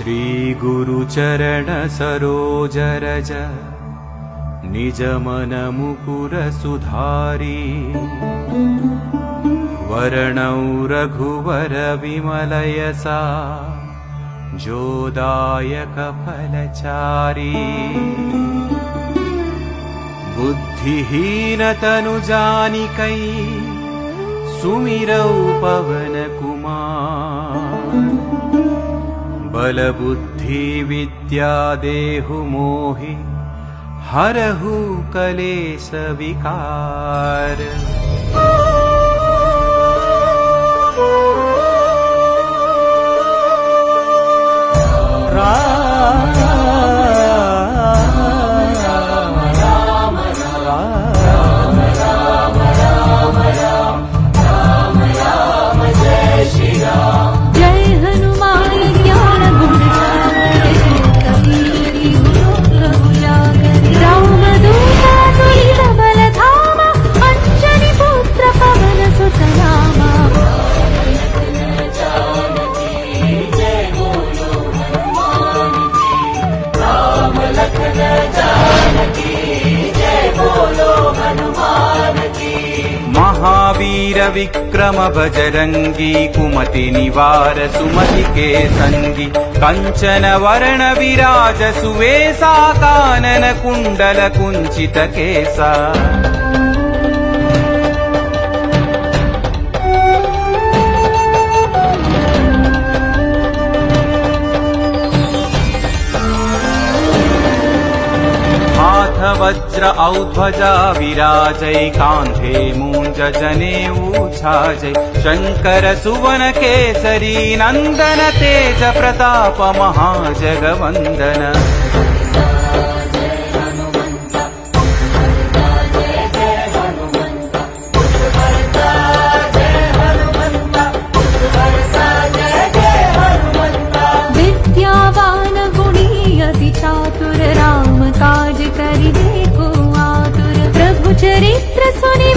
श्री गुरु चरण सरोज रज निज मन मुकुर सुधारी वरणौ रघुवर विमल यसा जोदायक फलचारी बुद्धिहीन तनु जानिकै सुमिरौ पवन कुमार बल बुद्धि विद्या देहु मोहि हरहु कलेश विकार। महावीर विक्रम बजरंगी कुमति निवार सुमति के संगी कंचन वरण विराज सुवेशा कानन कुंडल कुंचित केसा वज्र औध्वजा विराजै कांधे मूंज जनेऊ छाजै शंकर सुवन केसरी नंदन तेज प्रताप महाजगवंदन। विद्यावान गुणी अति चातुर राम काज करि देखो आतुर प्रभु चरित्र सुनि